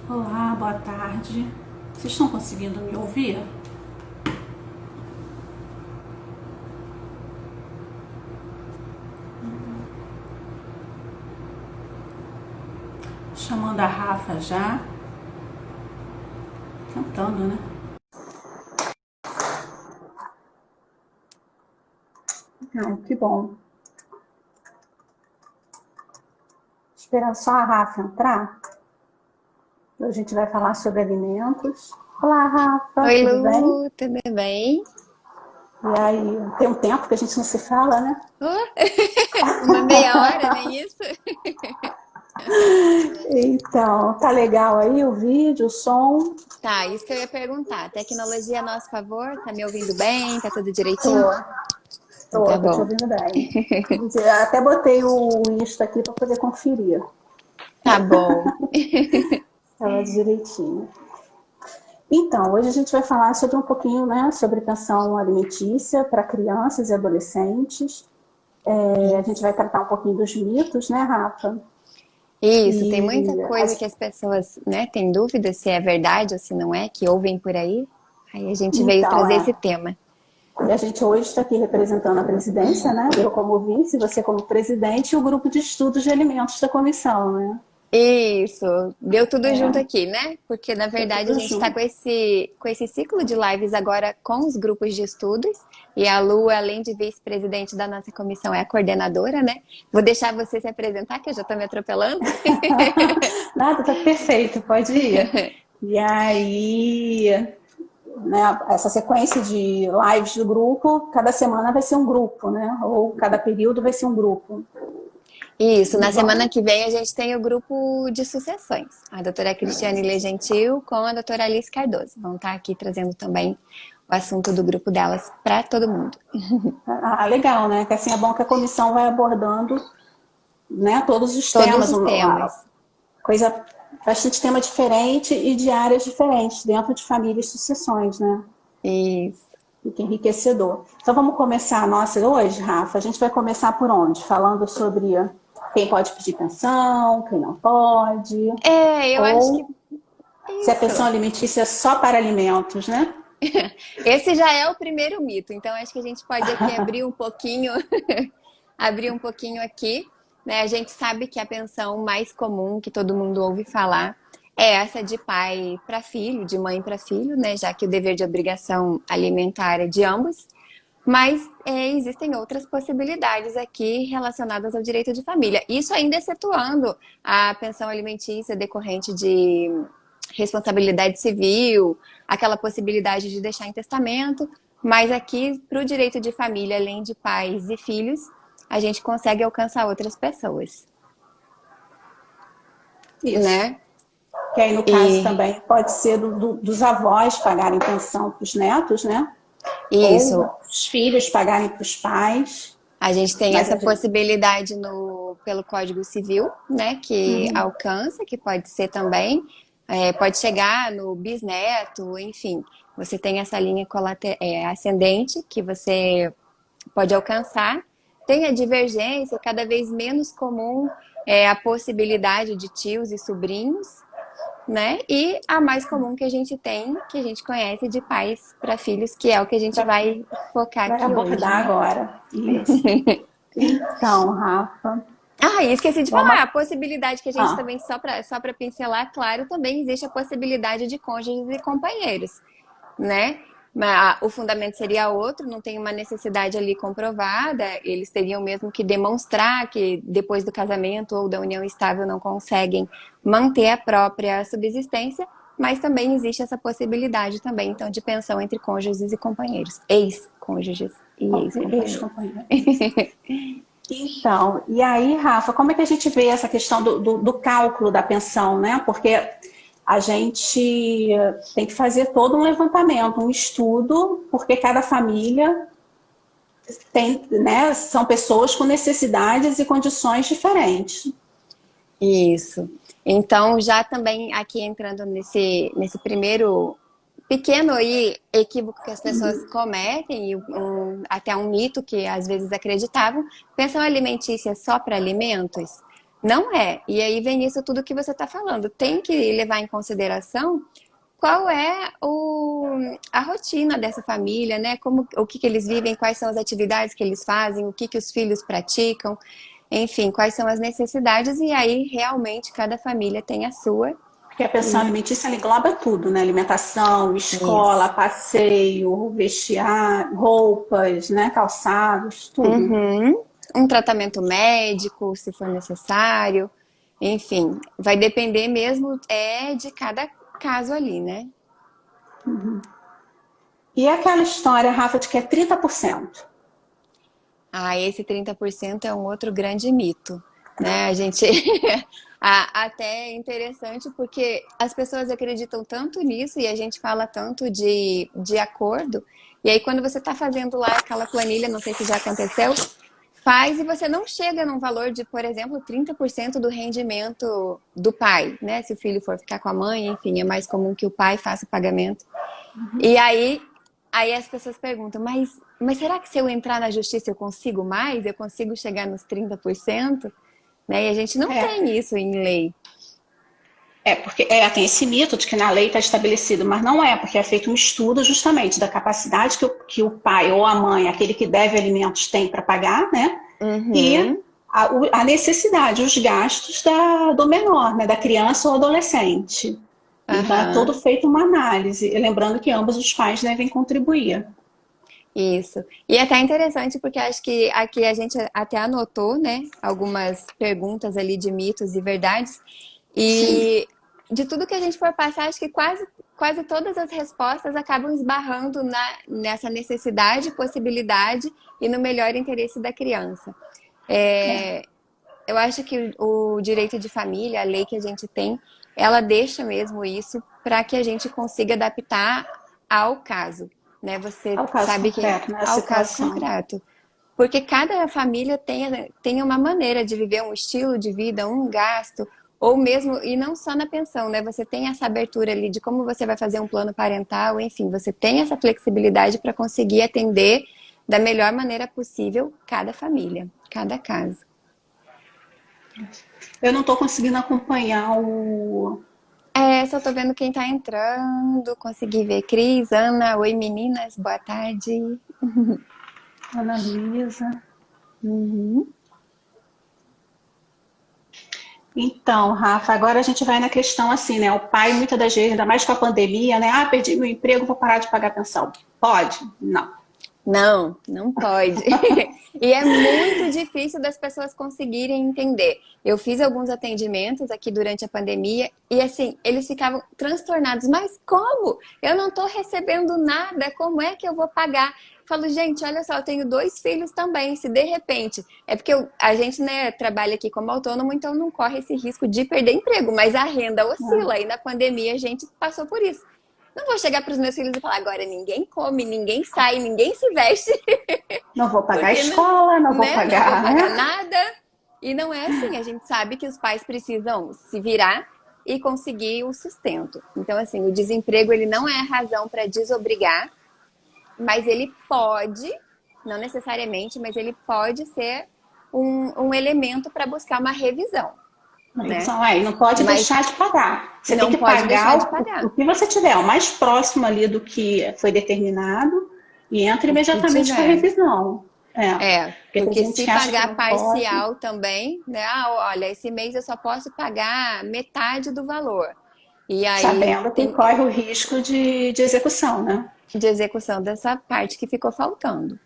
Olá, boa tarde. Vocês estão conseguindo me ouvir? Chamando a Rafa já. Tentando, né? Não, que bom. Esperando só a Rafa entrar. Hoje a gente vai falar sobre alimentos. Olá, Rafa, Oi, tudo bem? Lu, tudo bem? E aí, tem um tempo que a gente não se fala, né? Oh, uma meia hora, nem isso? Então, tá legal aí o vídeo, o som? Tá, isso que eu ia perguntar. Tecnologia a nosso favor? Tá me ouvindo bem? Tá tudo direitinho? Tô, Então tá tô te bom. ouvindo bem. Até botei o Insta aqui para poder conferir. Tá bom. Estava direitinho. Então, hoje a gente vai falar sobre um pouquinho, né, sobre pensão alimentícia para crianças e adolescentes. A gente vai Isso. tratar um pouquinho dos mitos, né, Rafa? Isso, tem muita E a, coisa que as pessoas, né, têm dúvida se é verdade ou se não é, que ouvem por aí. Aí a gente veio então, trazer esse tema. e a gente hoje está aqui representando a presidência, né? Eu como vice, você como presidente e o grupo de estudos de alimentos da comissão, né? Isso, deu tudo junto É, aqui, né? Porque na tá verdade a tudo gente está junto. com esse ciclo de lives agora com os grupos de estudos. E a Lu, além de vice-presidente da nossa comissão, é a coordenadora, né? Vou deixar você se apresentar, que eu já estou me atropelando. Nada, tá perfeito, pode ir. E aí, né, essa sequência de lives do grupo, cada semana vai ser um grupo, né? Ou cada período vai ser um grupo. Isso, E na semana vamos. que vem a gente tem o grupo de sucessões. A doutora Cristiane Legentil com a doutora Alice Cardoso. Vão estar aqui trazendo também o assunto do grupo delas para todo mundo. Ah, legal, né? Que assim é bom que a comissão vai abordando, né, todos os Todos temas, os uma temas. coisa, bastante tema diferente e de áreas diferentes dentro de famílias e sucessões, né? Isso. Fica enriquecedor. Então vamos começar a nossa hoje, Rafa. A gente vai começar por onde? Falando sobre quem pode pedir pensão, quem não pode, É, eu acho que ou se a pensão isso. alimentícia é só para alimentos, né? Esse já é o primeiro mito, então acho que a gente pode aqui abrir um pouquinho, abrir um pouquinho aqui, né? A gente sabe que a pensão mais comum que todo mundo ouve falar é essa de pai para filho, de mãe para filho, né? Já que o dever de obrigação alimentar é de ambos. Mas existem outras possibilidades aqui relacionadas ao direito de família. Isso ainda excetuando a pensão alimentícia decorrente de responsabilidade civil, aquela possibilidade de deixar em testamento. Mas aqui, para o direito de família, além de pais e filhos, a gente consegue alcançar outras pessoas, Isso. né? Que aí, no caso, E também pode ser dos avós pagarem pensão para os netos, né? Ou isso, os filhos pagarem para os pais. a gente tem Mas essa a gente. possibilidade pelo Código Civil, né, que alcança, que pode ser também, pode chegar no bisneto, enfim. Você tem essa linha ascendente que você pode alcançar. Tem a divergência, cada vez menos comum a possibilidade de tios e sobrinhos, né? E a mais comum que a gente tem, que a gente conhece de pais para filhos, que é o que a gente vai focar Vai aqui hoje, abordar né? agora. Isso. Então, Rafa, Ah, e esqueci de vamos. falar, a possibilidade que a gente Ah, também, só para pincelar, claro, também existe a possibilidade de cônjuges e companheiros, né? Mas o fundamento seria outro, não tem uma necessidade ali comprovada, eles teriam mesmo que demonstrar que depois do casamento ou da união estável não conseguem manter a própria subsistência, mas também existe essa possibilidade também, então, de pensão entre cônjuges e companheiros, ex-cônjuges e ex-companheiros. ex-companheiro. Então, e aí, Rafa, como é que a gente vê essa questão do cálculo da pensão, né? Porque a gente tem que fazer todo um levantamento, um estudo, porque cada família tem, né, são pessoas com necessidades e condições diferentes. Isso. Então, já também aqui entrando nesse primeiro pequeno aí equívoco que as pessoas cometem, e até um mito que às vezes acreditavam, pensão alimentícia só para alimentos? Não é. E aí vem isso tudo que você está falando. Tem que levar em consideração qual é a rotina dessa família, né? Como, o que eles vivem, quais são as atividades que eles fazem, o que os filhos praticam, enfim, quais são as necessidades, e aí realmente cada família tem a sua. Porque a pensão E alimentícia ela engloba tudo, né? Alimentação, escola, isso. passeio, vestiário, roupas, né? Calçados, tudo. Uhum. Um tratamento médico, se for necessário. Enfim, vai depender mesmo de cada caso ali, né? E aquela história, Rafa, de que é 30%. Ah, esse 30% é um outro grande mito, né? A gente até é interessante porque as pessoas acreditam tanto nisso e a gente fala tanto de acordo. E aí, quando você está fazendo lá aquela planilha, não sei se já aconteceu, faz e você não chega num valor de, por exemplo, 30% do rendimento do pai, né? Se o filho for ficar com a mãe, enfim, é mais comum que o pai faça o pagamento. E aí as pessoas perguntam, mas será que se eu entrar na justiça eu consigo mais? Eu consigo chegar nos 30%? Né? E a gente não É, tem isso em lei. porque tem esse mito de que na lei está estabelecido, mas não é, porque é feito um estudo justamente da capacidade que o pai ou a mãe, aquele que deve alimentos, tem para pagar, né? E Uhum, a necessidade, os gastos do menor, né? Da criança ou adolescente. Então é todo aham, feito uma análise, lembrando que ambos os pais devem contribuir. isso. E é até interessante porque acho que aqui a gente até anotou, né, algumas perguntas ali de mitos e verdades. Sim. E de tudo que a gente for passar, acho que quase todas as respostas acabam esbarrando nessa necessidade, possibilidade e no melhor interesse da criança. É. É, eu acho que o direito de família, a lei que a gente tem, ela deixa mesmo isso para que a gente consiga adaptar ao caso, né? Você Ao caso sabe que concreto, né? A ao caso situação. concreto. Porque cada família tem uma maneira de viver, um estilo de vida, um gasto, ou mesmo, e não só na pensão, né? Você tem essa abertura ali de como você vai fazer um plano parental, enfim, você tem essa flexibilidade para conseguir atender da melhor maneira possível cada família, cada caso. Eu não estou conseguindo acompanhar o. É, só tô vendo quem tá entrando, consegui ver. Cris, Ana, oi meninas, boa tarde. Ana Luísa. Uhum. Então, Rafa, agora a gente vai na questão assim, né? O pai, muitas das vezes, ainda mais com a pandemia, né? Ah, perdi meu emprego, vou parar de pagar pensão. Pode? Não. Não, não pode. E é muito difícil das pessoas conseguirem entender. Eu fiz alguns atendimentos aqui durante a pandemia e assim, eles ficavam transtornados. Mas como? Eu não estou recebendo nada, como é que eu vou pagar? Eu falo, gente, olha só, eu tenho 2 filhos também. Se de repente, é porque a gente, né, trabalha aqui como autônomo, então não corre esse risco de perder emprego, mas a renda oscila e na pandemia a gente passou por isso. Não vou chegar para os meus filhos e falar, agora ninguém come, ninguém sai, ninguém se veste, Não vou pagar a porque escola, não vou né, não vou pagar, pagar né? nada. E não é assim, a gente sabe que os pais precisam se virar e conseguir o sustento. Então, assim, o desemprego ele não é razão para desobrigar, mas ele pode, não necessariamente, mas ele pode ser um elemento para buscar uma revisão, né? E não pode Mas deixar de pagar. Você tem não que pode deixar pagar de o pagar que você tiver, o mais próximo ali do que foi determinado, e entra o que imediatamente com a tiver. revisão. É, Porque tem porque gente se que acha que pagar não pode, parcial também, né? Ah, olha, esse mês eu só posso pagar metade do valor. E aí sabendo que tem corre o risco de execução, né? de execução dessa parte que ficou faltando.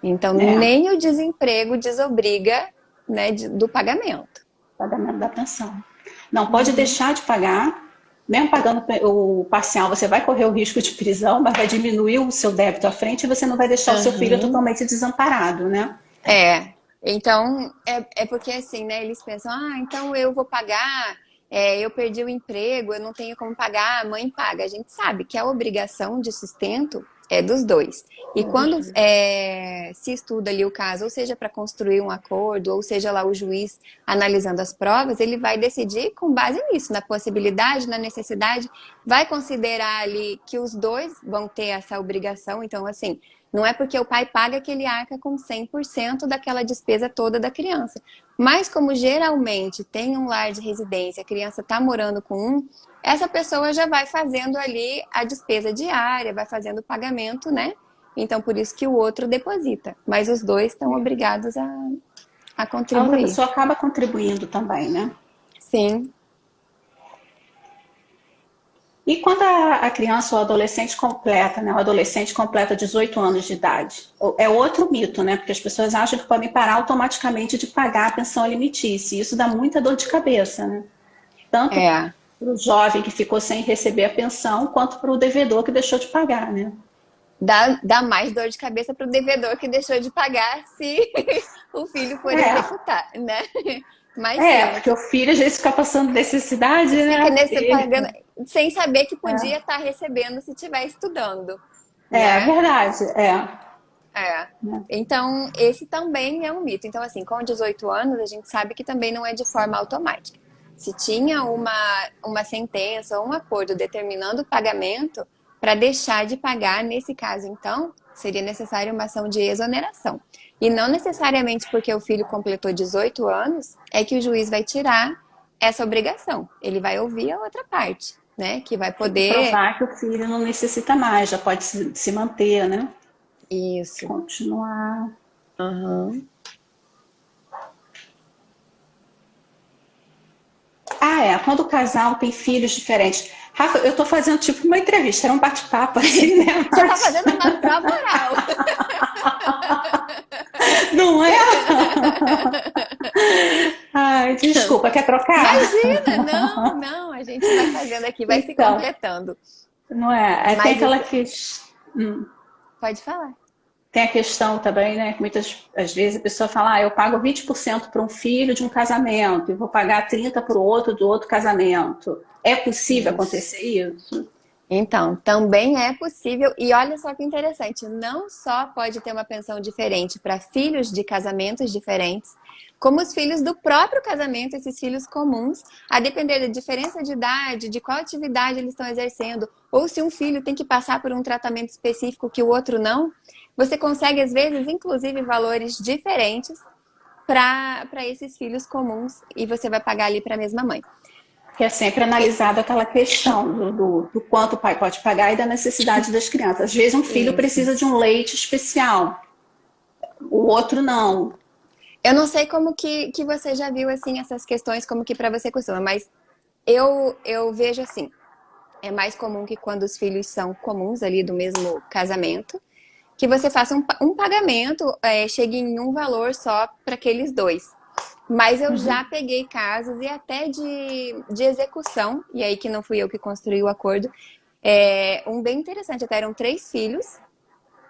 Então, É, nem o desemprego desobriga, né, do pagamento. pagamento da pensão. Não pode Uhum. deixar de pagar, mesmo pagando o parcial, você vai correr o risco de prisão, mas vai diminuir o seu débito à frente e você não vai deixar o seu filho Uhum. totalmente desamparado, né? É, então é porque assim, né? Eles pensam, ah, então eu vou pagar, eu perdi o emprego, eu não tenho como pagar, a mãe paga. A gente sabe que a obrigação de sustento é dos dois. E Um dos quando dois. se estuda ali o caso, ou seja, para construir um acordo, ou seja lá o juiz analisando as provas, ele vai decidir com base nisso, na possibilidade, na necessidade, vai considerar ali que os dois vão ter essa obrigação. Então, assim, não é porque o pai paga que ele arca com 100% daquela despesa toda da criança. Mas como geralmente tem um lar de residência, a criança está morando com um, essa pessoa já vai fazendo ali a despesa diária, vai fazendo o pagamento, né? Então, por isso que o outro deposita. Mas os dois estão obrigados a A outra contribuir. pessoa acaba contribuindo também, né? Sim. E quando a criança ou adolescente completa, né? O adolescente completa 18 anos de idade. É outro mito, né? Porque as pessoas acham que podem parar automaticamente de pagar a pensão alimentícia. E isso dá muita dor de cabeça, né? Tanto É. para o jovem que ficou sem receber a pensão, quanto para o devedor que deixou de pagar, né? Dá mais dor de cabeça para o devedor que deixou de pagar se o filho for executar, né? Mas sim, Porque o filho às vezes fica passando necessidade, fica né? nesse pagando sem saber que É, podia estar recebendo se estiver estudando, é né? verdade, É. né? Então, esse também é um mito. Então, assim, com 18 anos, a gente sabe que também não é de forma automática. Se tinha uma sentença ou um acordo determinando o pagamento, para deixar de pagar, nesse caso, então, seria necessária uma ação de exoneração. E não necessariamente porque o filho completou 18 anos é que o juiz vai tirar essa obrigação. Ele vai ouvir a outra parte, né? Que vai Tem que poder. provar que o filho não necessita mais, já pode se manter, né? Isso. Continuar. Uhum. Quando o casal tem filhos diferentes. Rafa, eu tô fazendo tipo uma entrevista, era um bate-papo assim, né? Você tá fazendo uma prova oral. Não é? Ai, desculpa, quer trocar? Imagina, não, a gente vai fazendo aqui, vai se Então, completando. não é? Tem Mas aquela isso, que. pode falar. Tem a questão também, né? Que muitas às vezes a pessoa fala, eu pago 20% para um filho de um casamento e vou pagar 30% para o outro do outro casamento. É possível Isso. acontecer isso? Então, também é possível, e olha só que interessante, não só pode ter uma pensão diferente para filhos de casamentos diferentes, como os filhos do próprio casamento, esses filhos comuns, a depender da diferença de idade, de qual atividade eles estão exercendo, ou se um filho tem que passar por um tratamento específico que o outro não, você consegue, às vezes, inclusive, valores diferentes para esses filhos comuns, e você vai pagar ali para a mesma mãe. Que é sempre analisado aquela questão do quanto o pai pode pagar e da necessidade das crianças. Às vezes um filho Isso. precisa de um leite especial, o outro não. Eu não sei como que você já viu, assim, essas questões, como que para você costuma, mas eu vejo assim, é mais comum que quando os filhos são comuns ali do mesmo casamento, que você faça um pagamento, chegue em um valor só para aqueles dois. Mas eu já peguei casos e até de execução, e aí que não fui eu que construí o acordo, um bem interessante, até eram 3 filhos,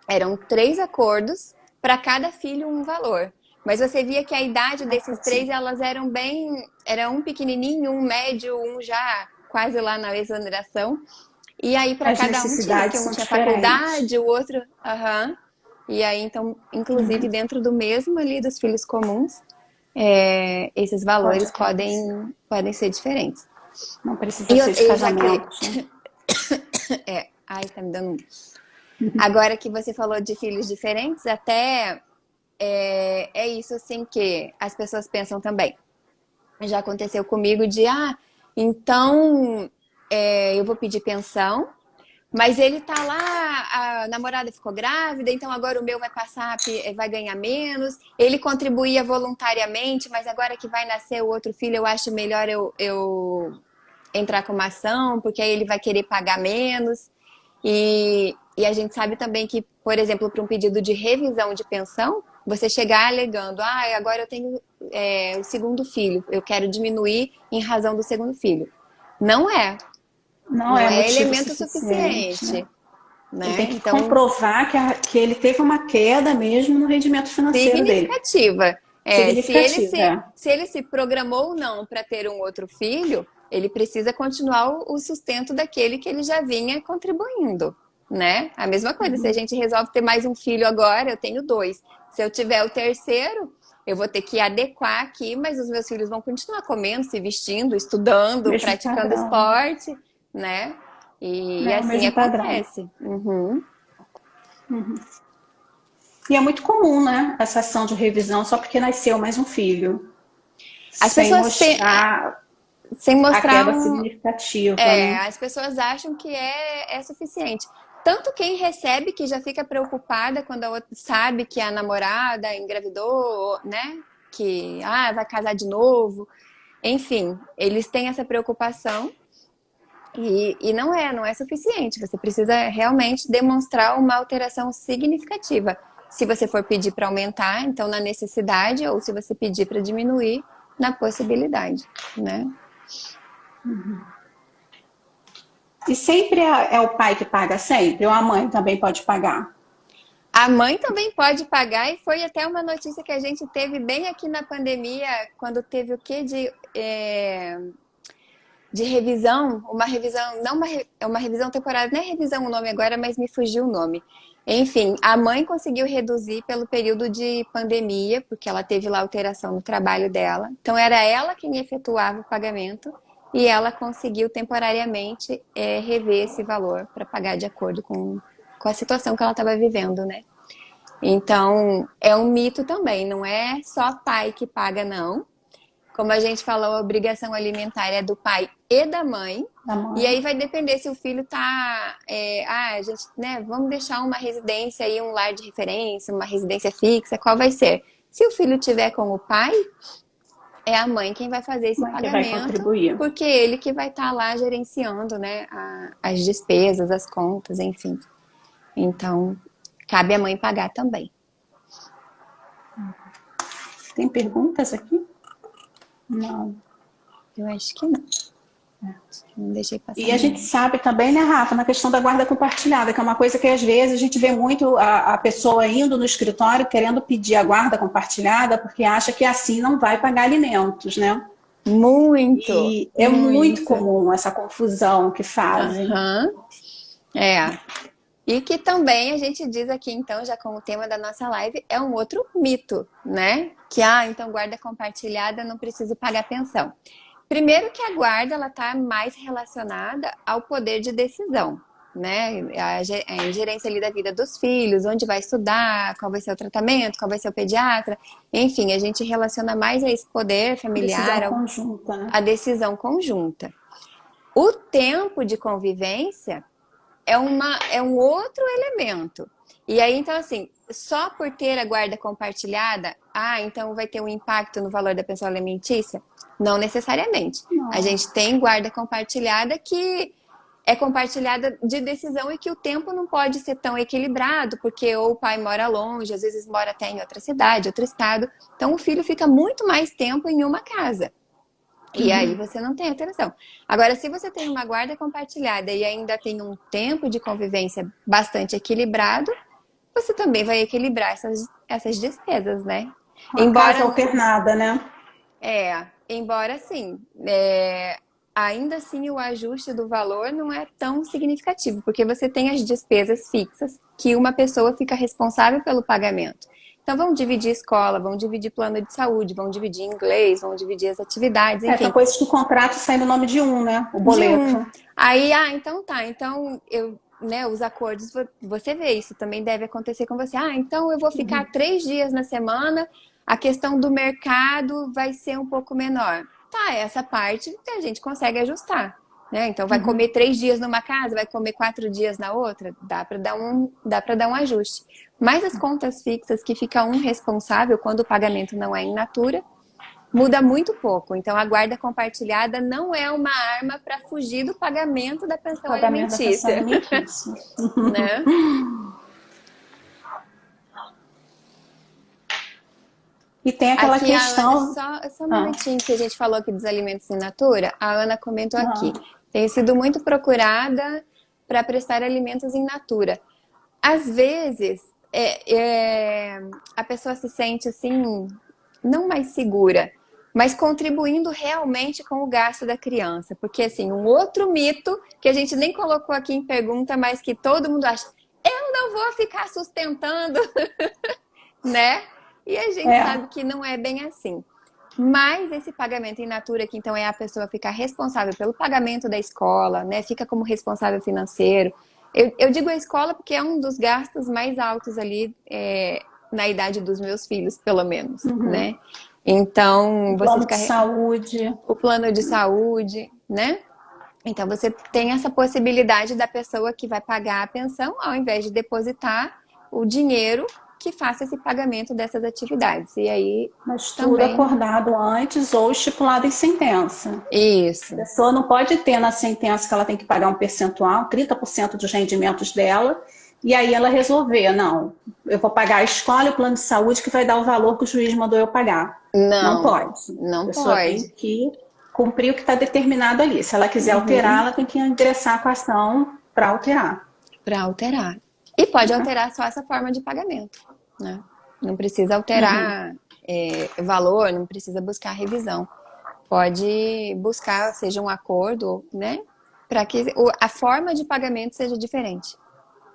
eram 3 acordos, para cada filho um valor. Mas você via que a idade desses 3, elas eram bem, era um pequenininho, um médio, um já quase lá na exoneração. E aí para As cada um tinha, que necessidades um são tinha diferentes. faculdade, o outro, E aí então, inclusive dentro do mesmo ali dos filhos comuns, esses Pode valores acontecer. podem ser diferentes. Não precisa E ser de já que casamento. Né? ai, tá me dando. Agora que você falou de filhos diferentes, até é isso assim que as pessoas pensam também. Já aconteceu comigo de, então eu vou pedir pensão, mas ele tá lá, a namorada ficou grávida, então agora o meu vai passar, vai ganhar menos. Ele contribuía voluntariamente, mas agora que vai nascer o outro filho, eu acho melhor eu entrar com uma ação, porque aí ele vai querer pagar menos. E a gente sabe também que, por exemplo, para um pedido de revisão de pensão, você chegar alegando, agora eu tenho o segundo filho, eu quero diminuir em razão do segundo filho. Não é. Não Não é é motivo elemento suficiente. Né? suficiente, Ele né? tem que Então, comprovar que ele teve uma queda mesmo no rendimento financeiro dele. significativa. Significativa, é. Se ele se programou ou não para ter um outro filho, ele precisa continuar o sustento daquele que ele já vinha contribuindo, né? A mesma coisa, se a gente resolve ter mais um filho agora, eu tenho 2. Se eu tiver o terceiro, eu vou ter que adequar aqui, mas os meus filhos vão continuar comendo, se vestindo, estudando, Mesmo praticando padrão. esporte, né? E É o assim mesmo padrão. acontece. Uhum. E é muito comum, né? Essa ação de revisão só porque nasceu mais um filho. As sem pessoas mostrar sem a mostrar queda significativa, né? as pessoas acham que é suficiente. Tanto quem recebe que já fica preocupada quando a outra sabe que a namorada engravidou, né? Que vai casar de novo. Enfim, eles têm essa preocupação e não é suficiente. Você precisa realmente demonstrar uma alteração significativa. Se você for pedir para aumentar, então na necessidade, ou se você pedir para diminuir, na possibilidade, né? E sempre é o pai que paga sempre, ou a mãe também pode pagar? A mãe também pode pagar, e foi até uma notícia que a gente teve bem aqui na pandemia, quando teve o quê de revisão, uma revisão, não uma revisão temporária, não é revisão o nome agora, mas me fugiu o nome. Enfim, a mãe conseguiu reduzir pelo período de pandemia, porque ela teve lá alteração no trabalho dela. Então era ela quem efetuava o pagamento e ela conseguiu temporariamente rever esse valor para pagar de acordo com a situação que ela estava vivendo, né? Então, é um mito também, não é só pai que paga, não. Como a gente falou, a obrigação alimentar é do pai e da mãe. Da mãe. E aí vai depender se o filho tá... a gente, né, vamos deixar uma residência aí, um lar de referência, uma residência fixa, qual vai ser? Se o filho tiver com o pai, é a mãe quem vai fazer esse Mãe que vai pagamento, contribuir. porque ele que vai estar lá gerenciando, né, as despesas, as contas, enfim. Então, cabe a mãe pagar também. Tem perguntas aqui? Não. Eu acho que não. Não deixei passar. E a gente sabe também, né, Rafa, na questão da guarda compartilhada, que é uma coisa que às vezes a gente vê muito a pessoa indo no escritório querendo pedir a guarda compartilhada porque acha que assim não vai pagar alimentos, né? Muito! E é muito comum essa confusão que fazem. E que também a gente diz aqui, então, já como tema da nossa live, é um outro mito, né? Que, então guarda compartilhada, não preciso pagar pensão. Primeiro que a guarda, ela tá mais relacionada ao poder de decisão, né? A gerência ali da vida dos filhos, onde vai estudar, qual vai ser o tratamento, qual vai ser o pediatra. Enfim, a gente relaciona mais a esse poder familiar, Decisão conjunta, né? a decisão conjunta. O tempo de convivência é um outro elemento. E aí, então, assim, só por ter a guarda compartilhada, então vai ter um impacto no valor da pensão alimentícia? Não necessariamente. Não. A gente tem guarda compartilhada que é compartilhada de decisão e que o tempo não pode ser tão equilibrado, porque ou o pai mora longe, às vezes mora até em outra cidade, outro estado. Então, o filho fica muito mais tempo em uma casa. E aí você não tem alteração. Agora, se você tem uma guarda compartilhada e ainda tem um tempo de convivência bastante equilibrado, você também vai equilibrar essas despesas, né? Casa alternada, né? Embora sim, ainda assim o ajuste do valor não é tão significativo, porque você tem as despesas fixas que uma pessoa fica responsável pelo pagamento. Então, vão dividir escola, vão dividir plano de saúde, vão dividir inglês, vão dividir as atividades, enfim. São coisas que o contrato sai no nome de um, né? O boleto. Aí, então tá. Então, os acordos, você vê, isso também deve acontecer com você. Então eu vou ficar 3 dias na semana, a questão do mercado vai ser um pouco menor. Tá, essa parte a gente consegue ajustar. Né? Então, vai comer 3 dias numa casa, vai comer 4 dias na outra, dá para dar um ajuste. Mas as contas fixas que fica um responsável quando o pagamento não é in natura, muda muito pouco. Então, a guarda compartilhada não é uma arma para fugir do pagamento da pensão alimentícia. Né? E tem aquela aqui, questão... Só um momentinho que a gente falou aqui dos alimentos in natura. A Ana comentou aqui. Tem sido muito procurada para prestar alimentos in natura. Às vezes, a pessoa se sente assim, não mais segura, mas contribuindo realmente com o gasto da criança. Porque, assim, um outro mito que a gente nem colocou aqui em pergunta, mas que todo mundo acha, eu não vou ficar sustentando, né? E a gente sabe que não é bem assim. Mas esse pagamento in natura, que então é a pessoa ficar responsável pelo pagamento da escola, né? Fica como responsável financeiro. Eu digo a escola porque é um dos gastos mais altos ali na idade dos meus filhos, pelo menos, né? Então, O você plano de fica... saúde. O plano de saúde, né? Então, você tem essa possibilidade da pessoa que vai pagar a pensão, ao invés de depositar o dinheiro que faça esse pagamento dessas atividades. E aí, Mas tudo também, acordado antes ou estipulado em sentença. A isso. pessoa não pode ter na sentença que ela tem que pagar um percentual, 30% dos rendimentos dela, e aí ela resolver, não, eu vou pagar a escola e o plano de saúde que vai dar o valor que o juiz mandou eu pagar. Não Não, pode. A não pessoa tem pode. que cumprir o que está determinado ali. Se ela quiser alterar, Uhum. ela tem que ingressar com a ação para alterar. Para alterar. E pode Né? alterar só essa forma de pagamento, né? Não precisa Uhum. alterar valor, não precisa buscar revisão. Pode buscar, seja um acordo, né? Para que a forma de pagamento seja diferente.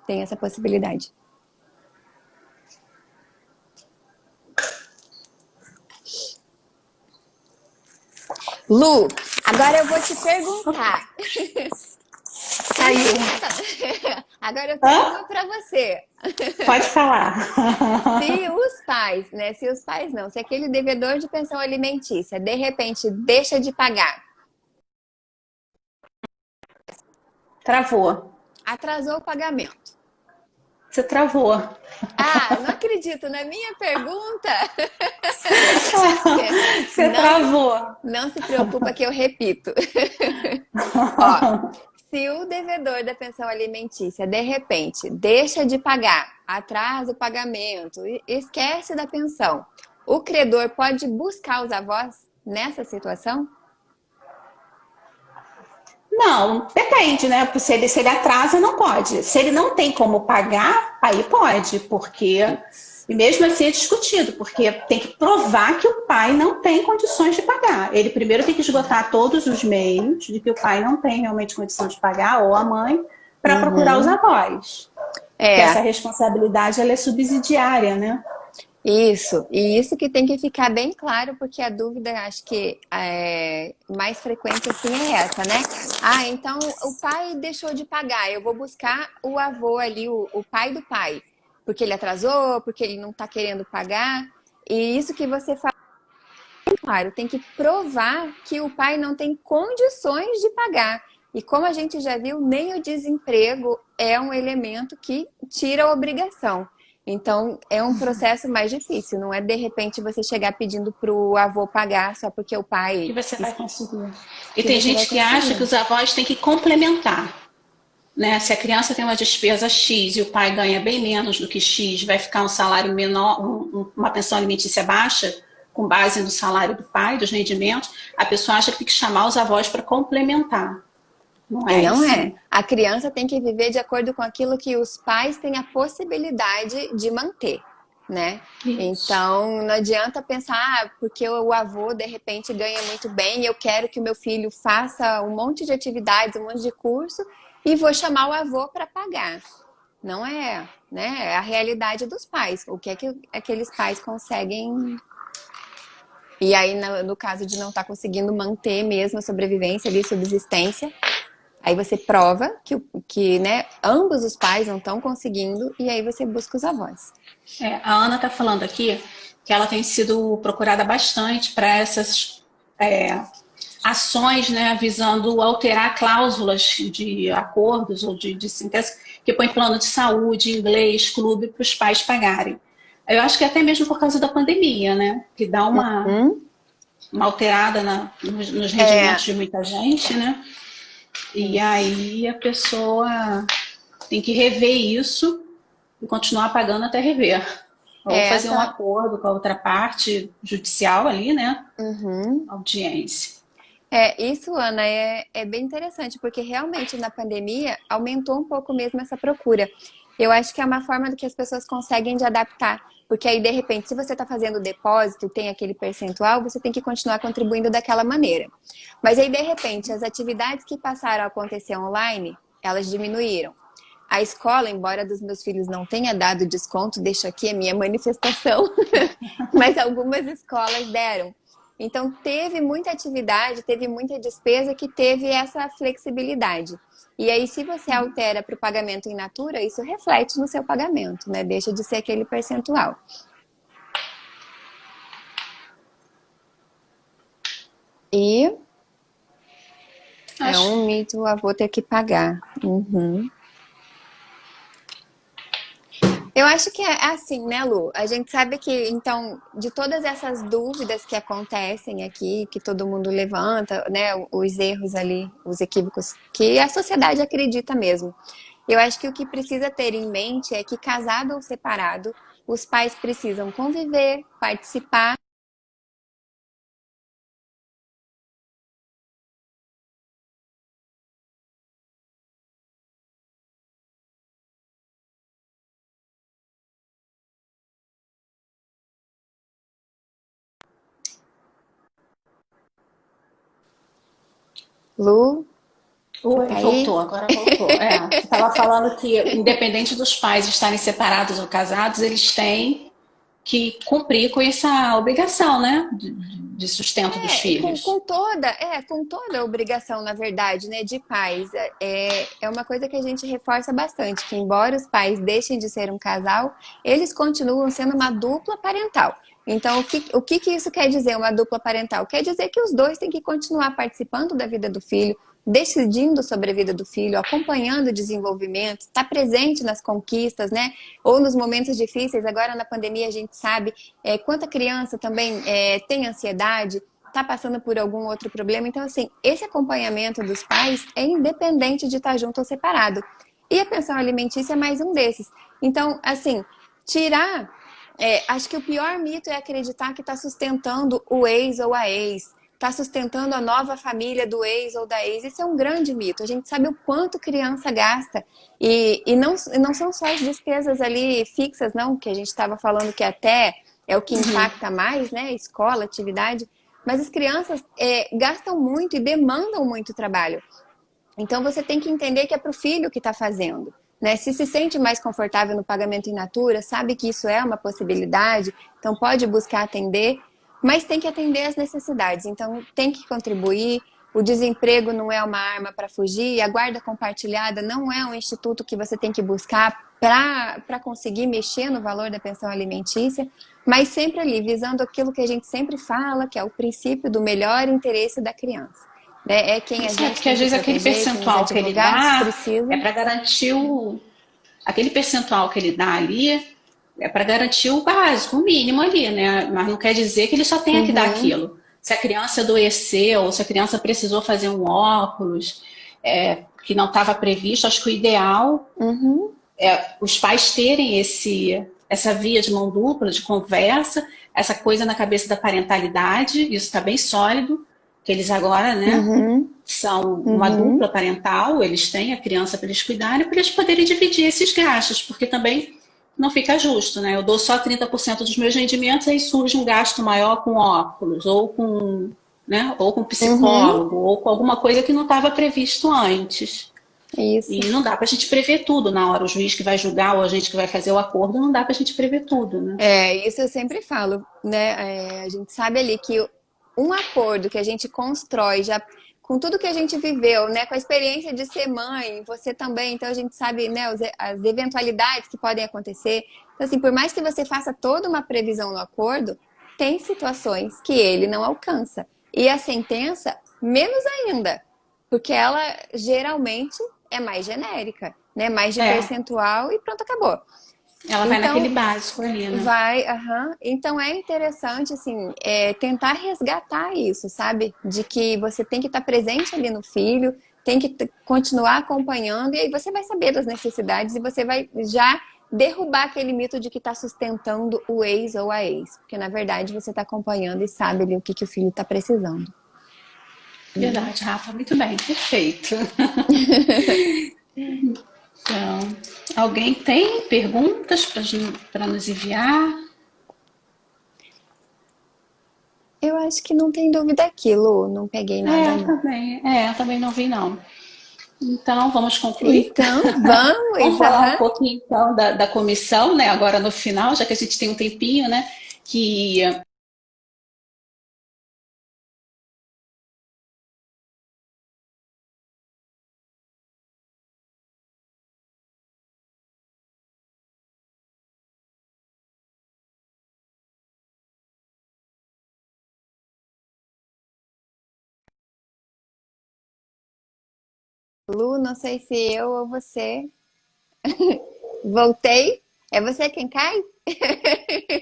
Tem essa possibilidade. Lu, agora eu vou te perguntar. Caiu. Agora eu tenho Hã? uma para você. Pode falar. Se os pais, né? Se os pais não, se aquele devedor de pensão alimentícia de repente deixa de pagar, Travou. atrasou o pagamento. Você travou. Ah, não acredito na minha pergunta. Você Não, travou. não se preocupa que eu repito. Ó, se o devedor da pensão alimentícia, de repente, deixa de pagar, atrasa o pagamento, esquece da pensão, o credor pode buscar os avós nessa situação? Não, depende, né? Se ele atrasa, não pode. Se ele não tem como pagar, aí pode, porque. Isso. E mesmo assim é discutido, porque tem que provar que o pai não tem condições de pagar. Ele primeiro tem que esgotar todos os meios de que o pai não tem realmente condição de pagar, ou a mãe, para procurar os Uhum. avós. Porque É, essa responsabilidade ela é subsidiária, né? isso. E isso que tem que ficar bem claro, porque a dúvida, acho que mais frequente assim é essa, né? Ah, então o pai deixou de pagar, eu vou buscar o avô ali, o pai do pai, porque ele atrasou, porque ele não tá querendo pagar. E isso que você fala, claro, tem que provar que o pai não tem condições de pagar. E como a gente já viu, nem o desemprego é um elemento que tira a obrigação. Então, é um processo mais difícil. Não é, de repente, você chegar pedindo para o avô pagar só porque o Que pai... você vai conseguir. E que tem você vai gente que acha que conseguir. os avós têm que complementar. Né? Se a criança tem uma despesa X e o pai ganha bem menos do que X, vai ficar um salário menor, uma pensão alimentícia baixa, com base no salário do pai, dos rendimentos, a pessoa acha que tem que chamar os avós para complementar. Não E é não é. assim. A criança tem que viver de acordo com aquilo que os pais têm a possibilidade de manter, né? Isso. Então, não adianta pensar, porque o avô de repente ganha muito bem, eu quero que o meu filho faça um monte de atividades, um monte de curso, e vou chamar o avô para pagar. Não é, né? É a realidade dos pais. O que é que aqueles pais conseguem. E aí, no caso de não estar conseguindo manter mesmo a sobrevivência ali, subsistência, aí você prova que né, ambos os pais não estão conseguindo e aí você busca os avós. A Ana está falando aqui que ela tem sido procurada bastante para essas ações, né, visando alterar cláusulas de acordos ou de sentença que põe plano de saúde, inglês, clube para os pais pagarem. Eu acho que até mesmo por causa da pandemia, né, que dá Hum? uma alterada nos É, rendimentos de muita gente, né, e isso. aí a pessoa tem que rever isso e continuar pagando até rever. Ou fazer um Essa. acordo com a outra parte judicial ali, né? Uhum. Audiência. Isso, Ana, é bem interessante, porque realmente na pandemia aumentou um pouco mesmo essa procura. Eu acho que é uma forma do que as pessoas conseguem de adaptar. Porque aí, de repente, se você está fazendo depósito, tem aquele percentual, você tem que continuar contribuindo daquela maneira. Mas aí, de repente, as atividades que passaram a acontecer online, elas diminuíram. A escola, embora dos meus filhos não tenha dado desconto, deixo aqui a minha manifestação, mas algumas escolas deram. Então, teve muita atividade, teve muita despesa que teve essa flexibilidade. E aí, se você altera para o pagamento in natura, isso reflete no seu pagamento, né? Deixa de ser aquele percentual. E é Acho. um mito, o avô ter que pagar. Uhum. Eu acho que é assim, né, Lu? A gente sabe que, então, de todas essas dúvidas que acontecem aqui, que todo mundo levanta, né, os erros ali, os equívocos que a sociedade acredita mesmo. Eu acho que o que precisa ter em mente é que, casado ou separado, os pais precisam conviver, participar. Lu, você Oi, tá aí? voltou, agora voltou. Você estava falando que, independente dos pais estarem separados ou casados, eles têm que cumprir com essa obrigação, né? De sustento dos Com filhos. com toda a obrigação, na verdade, né, de pais. É uma coisa que a gente reforça bastante, que embora os pais deixem de ser um casal, eles continuam sendo uma dupla parental. Então, o que isso quer dizer, uma dupla parental? Quer dizer que os dois têm que continuar participando da vida do filho, decidindo sobre a vida do filho, acompanhando o desenvolvimento, estar presente nas conquistas, né? Ou nos momentos difíceis. Agora, na pandemia, a gente sabe quanta criança também tem ansiedade, está passando por algum outro problema. Então, assim, esse acompanhamento dos pais é independente de estar junto ou separado. E a pensão alimentícia é mais um desses. Então, assim, tirar. Acho que o pior mito é acreditar que está sustentando o ex ou a ex, está sustentando a nova família do ex ou da ex. Isso é um grande mito. A gente sabe o quanto criança gasta. E não são só as despesas ali fixas, não, que a gente estava falando que até é o que impacta mais, né? Escola, atividade. Mas as crianças gastam muito e demandam muito trabalho. Então você tem que entender que é para o filho que está fazendo. Né? Se sente mais confortável no pagamento in natura, sabe que isso é uma possibilidade, então pode buscar atender, mas tem que atender às necessidades. Então tem que contribuir. O desemprego não é uma arma para fugir, a guarda compartilhada não é um instituto que você tem que buscar para conseguir mexer no valor da pensão alimentícia, mas sempre ali, visando aquilo que a gente sempre fala, que é o princípio do melhor interesse da criança. Né? É quem a Isso é gente porque tem às que vezes aquele proteger, quem os percentual que ele advogados dá é precisam. para garantir o. Aquele percentual que ele dá ali é para garantir o básico, o mínimo ali, né? Mas não quer dizer que ele só tenha que dar Uhum, aquilo. Se a criança adoeceu, ou se a criança precisou fazer um óculos, que não estava previsto, acho que o ideal uhum, é os pais terem essa via de mão dupla, de conversa, essa coisa na cabeça da parentalidade, isso está bem sólido, que eles agora, né, uhum, são uma uhum. dupla parental, eles têm a criança para eles cuidarem, para eles poderem dividir esses gastos, porque também não fica justo, né? Eu dou só 30% dos meus rendimentos, aí surge um gasto maior com óculos, ou com Uhum, psicólogo, ou com alguma coisa que não estava previsto antes. isso. E não dá para a gente prever tudo na hora. O juiz que vai julgar ou a gente que vai fazer o acordo, não dá para a gente prever tudo, né? Isso eu sempre falo, né? A gente sabe ali que um acordo que a gente constrói já com tudo que a gente viveu, né? Com a experiência de ser mãe, você também, então a gente sabe, né, as eventualidades que podem acontecer. Então, assim, por mais que você faça toda uma previsão no acordo, tem situações que ele não alcança. E a sentença, menos ainda, porque ela geralmente é mais genérica, né? Mais de É, percentual e pronto, acabou. ela vai naquele Então, básico ali, né? vai, aham. Então é interessante, assim, tentar resgatar isso, sabe? De que você tem que estar presente ali no filho, tem que continuar acompanhando, e aí você vai saber das necessidades e você vai já derrubar aquele mito de que está sustentando o ex ou a ex. Porque, na verdade, você está acompanhando e sabe ali o que o filho está precisando. Verdade, Rafa, muito bem, perfeito. Então, alguém tem perguntas para nos enviar? Eu acho que não tem dúvida aqui, Lu. Não peguei nada, não. Também não vi não. Então, vamos concluir? Então, Vamos vamos, falar um aham. pouquinho então da comissão, né? Agora no final, já que a gente tem um tempinho, né? Que Lu, não sei se eu ou você. Voltei. É você quem cai?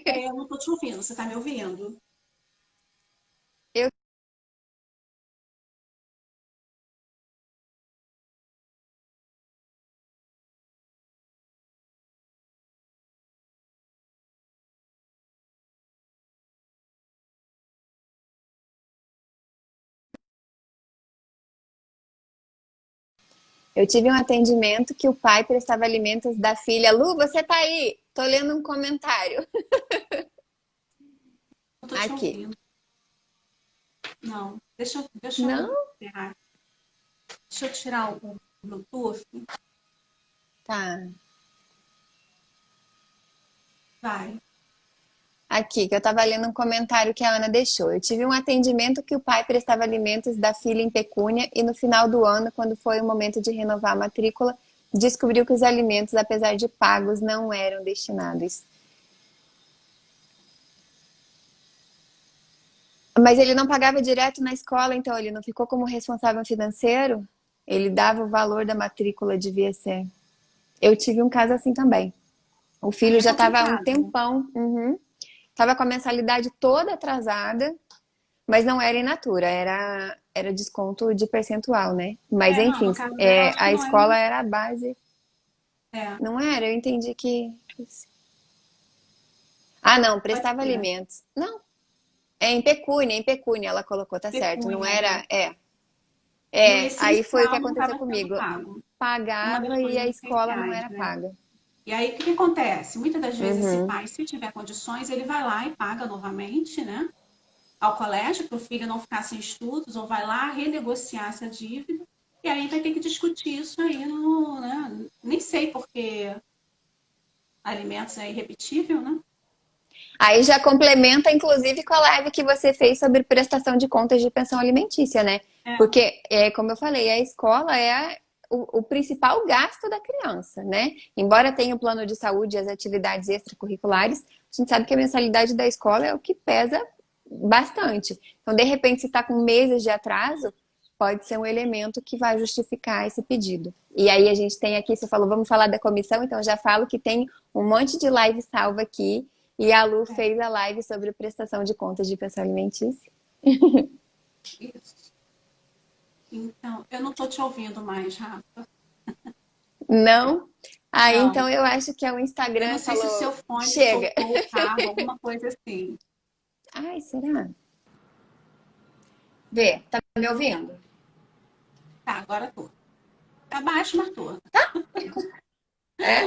Eu não tô te ouvindo, você tá me ouvindo? Eu, eu tive um atendimento que o pai prestava alimentos da filha. Lu, você tá aí? Tô lendo um comentário. Não tô te Aqui. ouvindo. Não. Deixa eu Não? tirar. Deixa eu tirar o Bluetooth. Tá. Vai. Aqui, que eu estava lendo um comentário que a Ana deixou. Eu tive um atendimento que o pai prestava alimentos da filha em pecúnia e no final do ano, quando foi o momento de renovar a matrícula, descobriu que os alimentos, apesar de pagos, não eram destinados. Mas ele não pagava direto na escola, então ele não ficou como responsável financeiro? Ele dava o valor da matrícula, devia ser. Eu tive um caso assim também. O Aí filho é já estava há um complicado. tempão, estava com a mensalidade toda atrasada. Mas não era in natura, era desconto de percentual, né? Mas Não, enfim, no caso dela, acho que a não era. escola era a base. É, Não era, eu entendi que. Ah, não, pode prestava ser. alimentos. Não, em pecúnia ela colocou, tá certo. Não Pecúnia, é. era. E o Aí foi o que essencial não aconteceu estava sendo comigo. pago. Uma das Pagava e coisas a escola não essenciais, era né? paga. E aí, o que que acontece? Muitas das vezes, esse Uhum. pai, se tiver condições, ele vai lá e paga novamente, né? Ao colégio, para o filho não ficar sem estudos, ou vai lá renegociar essa dívida. E aí vai ter que discutir isso aí no, né? Nem sei porque alimentos é irrepetível, né? Aí já complementa, inclusive, com a live que você fez sobre prestação de contas de pensão alimentícia, né? É, Porque, como eu falei, a escola é o principal gasto da criança, né? Embora tenha o plano de saúde e as atividades extracurriculares, a gente sabe que a mensalidade da escola é o que pesa bastante. Então, de repente, se está com meses de atraso, pode ser um elemento que vai justificar esse pedido. E aí a gente tem aqui, você falou, vamos falar da comissão, então eu já falo que tem um monte de live salva aqui e a Lu é, fez a live sobre prestação de contas de pensão alimentícia. isso. Então, eu não estou te ouvindo mais, Rafa. Não? Aí Não. então eu acho que é o Eu não Instagram sei se o falou, seu fone chega. soltou o cabo, alguma coisa assim. Ai, será? Vê, tá me ouvindo? Tá, agora tô. Tá baixo, mas tô. É?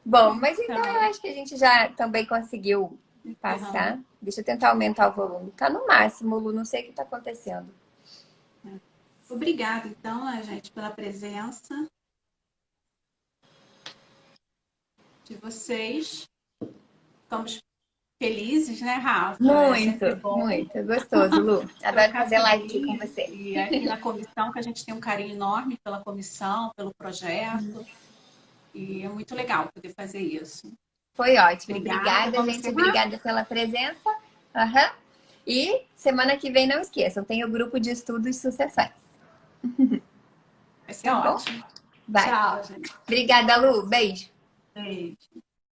Bom, mas então eu Então, acho que a gente já também conseguiu encerrando. passar. Deixa eu tentar aumentar o volume. Tá no máximo, Lu, não sei o que tá acontecendo. Obrigada, então, né, gente, pela presença de vocês. Estamos felizes, né, Rafa? É Muito, sempre bom muito. Gostoso, Lu. Adoro trocar fazer live aqui com figurinhas. você. E aqui na comissão, que a gente tem um carinho enorme pela comissão, pelo projeto. E é muito legal poder fazer isso. Foi ótimo. Obrigada. Obrigada, Vamos gente. encerrar? Obrigada pela presença. Aham. E semana que vem, não esqueçam, tem o grupo de estudos sucessais. Vai ser Tá bom? ótimo. Vai. Tchau, gente. Obrigada, Lu. Beijo. Beijo.